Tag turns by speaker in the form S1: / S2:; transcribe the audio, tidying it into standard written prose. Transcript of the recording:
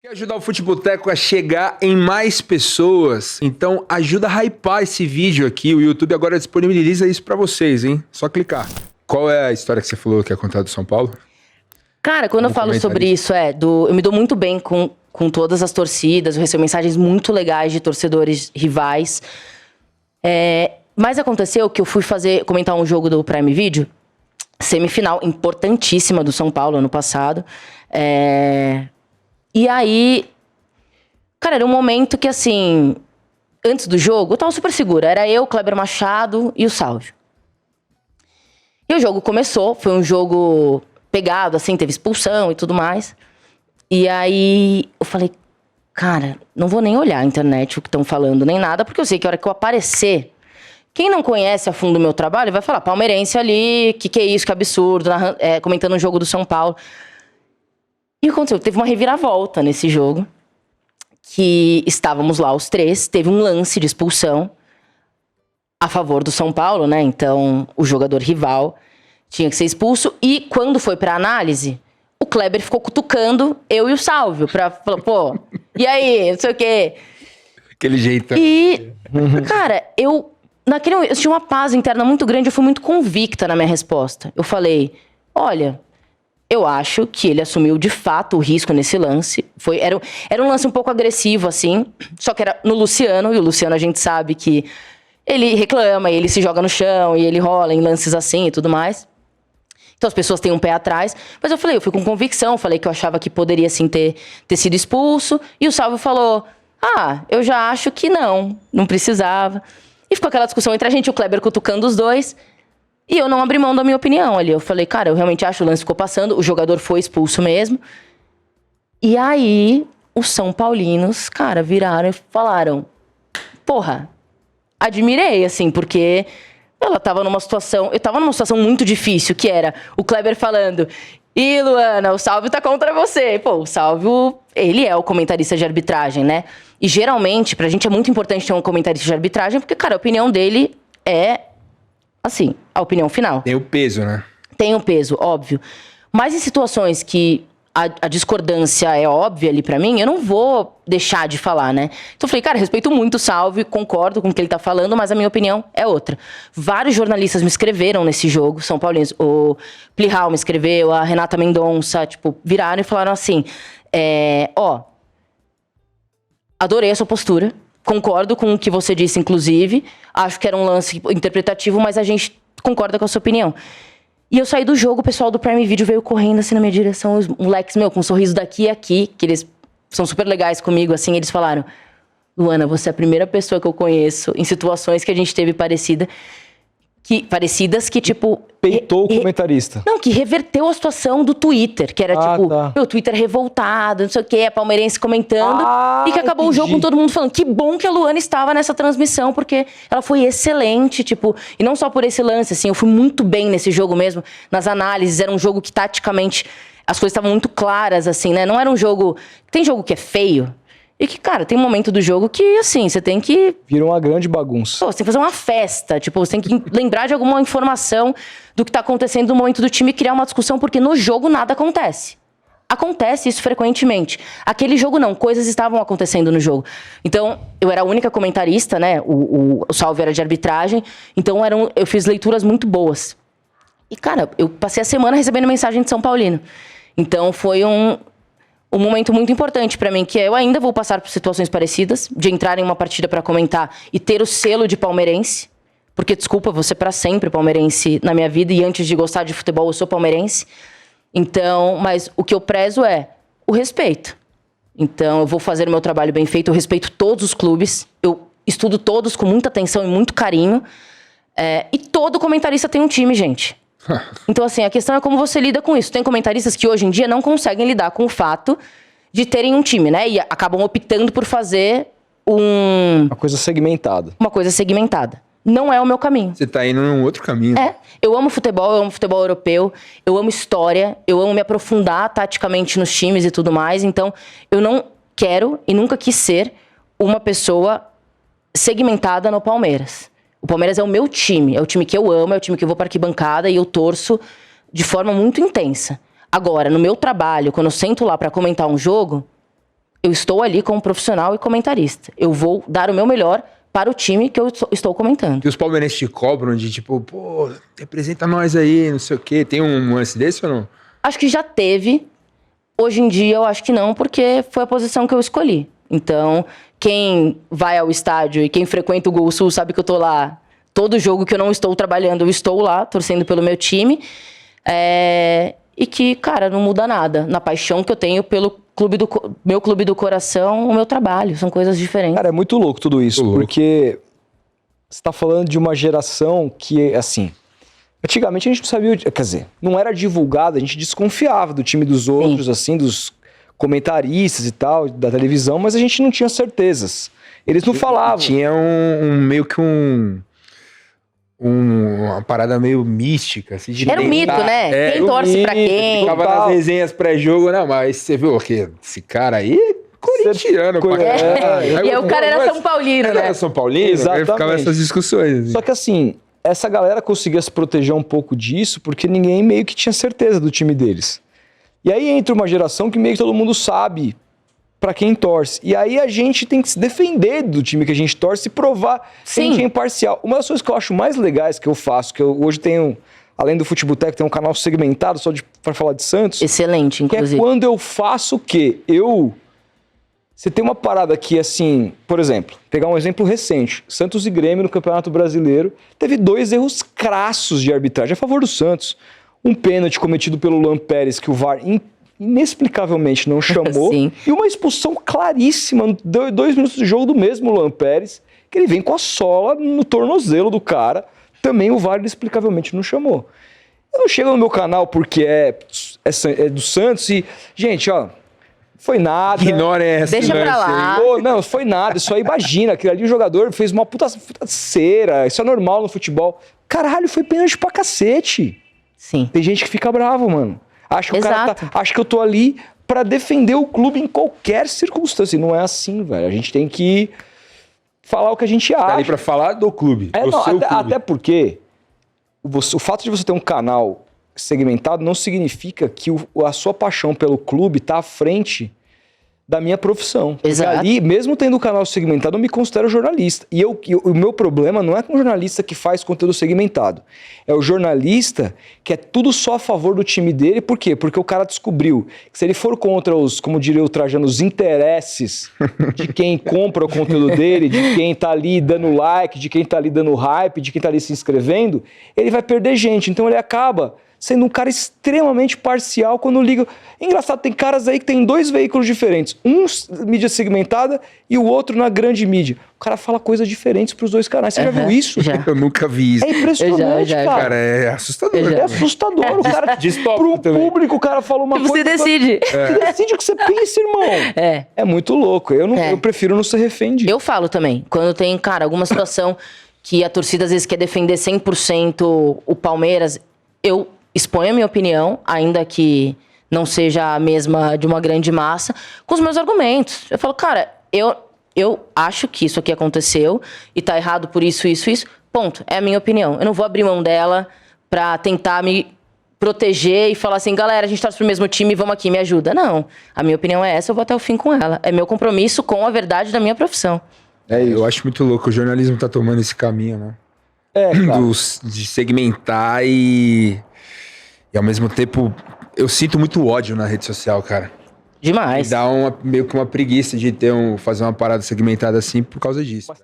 S1: Quer ajudar o Futeboteco a chegar em mais pessoas? Então ajuda a hypar esse vídeo aqui. O YouTube agora disponibiliza isso pra vocês, hein? Só clicar. Qual é a história que você falou que é contada do São Paulo?
S2: Cara, quando eu falo sobre isso, eu me dou muito bem com todas as torcidas, eu recebo mensagens muito legais de torcedores rivais. Mas aconteceu que eu fui comentar um jogo do Prime Video, semifinal importantíssima do São Paulo ano passado. E aí, cara, era um momento que, assim, antes do jogo, eu tava super segura. Era eu, Kleber Machado e o Sálvio. E o jogo começou, foi um jogo pegado, assim, teve expulsão e tudo mais. E aí, eu falei, cara, não vou nem olhar a internet, o que estão falando, nem nada, porque eu sei que a hora que eu aparecer, quem não conhece a fundo o meu trabalho vai falar, palmeirense ali, que é isso, que absurdo, comentando um jogo do São Paulo. E o que aconteceu? Teve uma reviravolta nesse jogo, que estávamos lá os três, teve um lance de expulsão a favor do São Paulo, né? Então, o jogador rival tinha que ser expulso. E quando foi pra análise, o Kleber ficou cutucando eu e o Sálvio, pra falar, pô, e aí, não sei o quê.
S1: Aquele jeitão.
S2: E, cara, eu tinha uma paz interna muito grande, eu fui muito convicta na minha resposta. Eu falei, olha, eu acho que ele assumiu de fato o risco nesse lance. Era um lance um pouco agressivo, assim, só que era no Luciano, e o Luciano a gente sabe que ele reclama, ele se joga no chão, e ele rola em lances assim e tudo mais. Então as pessoas têm um pé atrás. Mas eu fui com convicção, falei que eu achava que poderia sim ter sido expulso. E o Sálvio falou, eu já acho que não precisava. E ficou aquela discussão entre a gente, o Kleber cutucando os dois. E eu não abri mão da minha opinião ali. Eu falei, cara, eu realmente acho, o lance ficou passando, o jogador foi expulso mesmo. E aí, os São Paulinos, cara, viraram e falaram, porra, admirei, assim, porque eu tava numa situação muito difícil, que era o Kleber falando, e Luana, o Sálvio tá contra você. Pô, o Sálvio, ele é o comentarista de arbitragem, né? E geralmente, pra gente é muito importante ter um comentarista de arbitragem, porque, cara, a opinião dele é, assim, a opinião final.
S1: Tem o peso, né?
S2: Tem um peso, óbvio. Mas em situações que a discordância é óbvia ali pra mim, eu não vou deixar de falar, né? Então eu falei, cara, respeito muito o Sálvio, concordo com o que ele tá falando, mas a minha opinião é outra. Vários jornalistas me escreveram nesse jogo, São Paulinos. O Plihal me escreveu, a Renata Mendonça, viraram e falaram assim, adorei a sua postura, concordo com o que você disse, inclusive, acho que era um lance interpretativo, mas a gente concorda com a sua opinião. E eu saí do jogo, o pessoal do Prime Video veio correndo assim na minha direção, os moleques, com um sorriso daqui e aqui, que eles são super legais comigo, assim, eles falaram, Luana, você é a primeira pessoa que eu conheço em situações que a gente teve parecidas, que tipo...
S3: Peitou o comentarista.
S2: Não, que reverteu a situação do Twitter, que era meu Twitter revoltado, não sei o quê, a palmeirense comentando, e que acabou o jogo com todo mundo falando, que bom que a Luana estava nessa transmissão, porque ela foi excelente, e não só por esse lance, assim, eu fui muito bem nesse jogo mesmo, nas análises, era um jogo que taticamente as coisas estavam muito claras, assim, né, não era um jogo, tem jogo que é feio, e que, cara, tem um momento do jogo que, assim, você tem que...
S3: Vira uma grande bagunça.
S2: Você tem que fazer uma festa. Você tem que lembrar de alguma informação do que tá acontecendo no momento do time e criar uma discussão, porque no jogo nada acontece. Acontece isso frequentemente. Aquele jogo não, coisas estavam acontecendo no jogo. Então, eu era a única comentarista, né? O Sálvio era de arbitragem. Então, eu fiz leituras muito boas. E, cara, eu passei a semana recebendo mensagem de São Paulino. Então, foi um momento muito importante pra mim, que eu ainda vou passar por situações parecidas, de entrar em uma partida pra comentar e ter o selo de palmeirense, porque, desculpa, vou ser pra sempre palmeirense na minha vida, e antes de gostar de futebol, eu sou palmeirense. Então, mas o que eu prezo é o respeito. Então, eu vou fazer o meu trabalho bem feito, eu respeito todos os clubes, eu estudo todos com muita atenção e muito carinho, e todo comentarista tem um time, gente. Então, assim, a questão é como você lida com isso. Tem comentaristas que hoje em dia não conseguem lidar com o fato de terem um time, né? E acabam optando por fazer
S3: uma coisa segmentada.
S2: Uma coisa segmentada. Não é o meu caminho.
S1: Você tá indo num outro caminho.
S2: Eu amo futebol europeu, eu amo história, eu amo me aprofundar taticamente nos times e tudo mais. Então, eu não quero e nunca quis ser uma pessoa segmentada no Palmeiras. O Palmeiras é o meu time, é o time que eu amo, é o time que eu vou para arquibancada e eu torço de forma muito intensa. Agora, no meu trabalho, quando eu sento lá para comentar um jogo, eu estou ali como profissional e comentarista. Eu vou dar o meu melhor para o time que eu estou comentando.
S1: E os palmeirenses te cobram de tipo, pô, representa nós aí, não sei o quê. Tem um lance desse ou não?
S2: Acho que já teve. Hoje em dia eu acho que não, porque foi a posição que eu escolhi. Então, quem vai ao estádio e quem frequenta o Gol Sul sabe que eu tô lá. Todo jogo que eu não estou trabalhando, eu estou lá, torcendo pelo meu time. E que, cara, não muda nada na paixão que eu tenho pelo meu clube do coração, o meu trabalho. São coisas diferentes.
S3: Cara, é muito louco tudo isso, porque você tá falando de uma geração que, assim, antigamente a gente não sabia, quer dizer, não era divulgado, a gente desconfiava do time dos outros, assim, dos comentaristas e tal, da televisão, mas a gente não tinha certezas. Eles não falavam.
S1: Tinha meio que uma parada meio mística. Assim, de
S2: era um mito, né? Quem torce pra quem.
S1: Ficava nas resenhas pré-jogo, não, mas você viu o quê? Esse cara aí é corintiano.
S2: E aí o cara era São Paulino, né?
S1: Era São Paulino,
S3: exatamente.
S1: Aí ficava essas discussões. Assim.
S3: Só que assim, essa galera conseguia se proteger um pouco disso, porque ninguém meio que tinha certeza do time deles. E aí entra uma geração que meio que todo mundo sabe pra quem torce. E aí a gente tem que se defender do time que a gente torce e provar que a gente é imparcial. Uma das coisas que eu acho mais legais que eu faço, que eu hoje tenho, além do Futeboteco, tem um canal segmentado só pra falar de Santos.
S2: Excelente, inclusive.
S3: Que é quando eu faço o quê? Você tem uma parada aqui, assim, por exemplo, pegar um exemplo recente. Santos e Grêmio no Campeonato Brasileiro teve 2 erros crassos de arbitragem a favor do Santos. Um pênalti cometido pelo Luan Pérez, que o VAR inexplicavelmente não chamou.
S2: Sim.
S3: E uma expulsão claríssima, 2 minutos de jogo do mesmo Luan Pérez, que ele vem com a sola no tornozelo do cara. Também o VAR inexplicavelmente não chamou. Eu não chego no meu canal porque é do Santos e... Gente, ó... Foi nada.
S1: Ignora essa.
S2: Deixa pra lá.
S3: Pô, não, foi nada. Isso aí, imagina. Aquele ali, o jogador fez uma puta cera. Isso é normal no futebol. Caralho, foi pênalti pra cacete.
S2: Sim.
S3: Tem gente que fica bravo, mano. Acha que o cara acha que eu tô ali pra defender o clube em qualquer circunstância. E não é assim, velho. A gente tem que falar o que a gente acha.
S1: Tá ali pra falar do clube.
S3: Até porque o fato de você ter um canal segmentado não significa que a sua paixão pelo clube tá à frente da minha profissão.
S2: Exato.
S3: Porque ali, mesmo tendo o canal segmentado, eu me considero jornalista. E o meu problema não é com o jornalista que faz conteúdo segmentado. É o jornalista que é tudo só a favor do time dele. Por quê? Porque o cara descobriu que se ele for contra os, como diria o Trajano, os interesses de quem compra o conteúdo dele, de quem tá ali dando like, de quem tá ali dando hype, de quem tá ali se inscrevendo, ele vai perder gente. Então ele acaba sendo um cara extremamente parcial quando liga. Engraçado, tem caras aí que tem 2 veículos diferentes. Um mídia segmentada e o outro na grande mídia. O cara fala coisas diferentes pros 2 canais. Você já viu isso?
S2: Já.
S1: Eu nunca vi isso.
S3: É impressionante, cara.
S1: Cara, é assustador.
S3: É assustador. O cara, pro público, o cara fala uma coisa...
S2: Você decide.
S3: Você decide o que você pensa, irmão. É muito louco. Eu prefiro não ser refém disso.
S2: Eu falo também. Quando tem, cara, alguma situação que a torcida às vezes quer defender 100% o Palmeiras, eu exponho a minha opinião, ainda que não seja a mesma de uma grande massa, com os meus argumentos. Eu falo, cara, eu acho que isso aqui aconteceu e tá errado por isso. Ponto. É a minha opinião. Eu não vou abrir mão dela pra tentar me proteger e falar assim, galera, a gente torce pro mesmo time, vamos aqui, me ajuda. Não. A minha opinião é essa, eu vou até o fim com ela. É meu compromisso com a verdade da minha profissão.
S1: Eu acho muito louco. O jornalismo tá tomando esse caminho, né?
S3: Claro.
S1: De segmentar e ao mesmo tempo eu sinto muito ódio na rede social, cara.
S2: Demais.
S1: Me dá meio que uma preguiça de fazer uma parada segmentada assim por causa disso.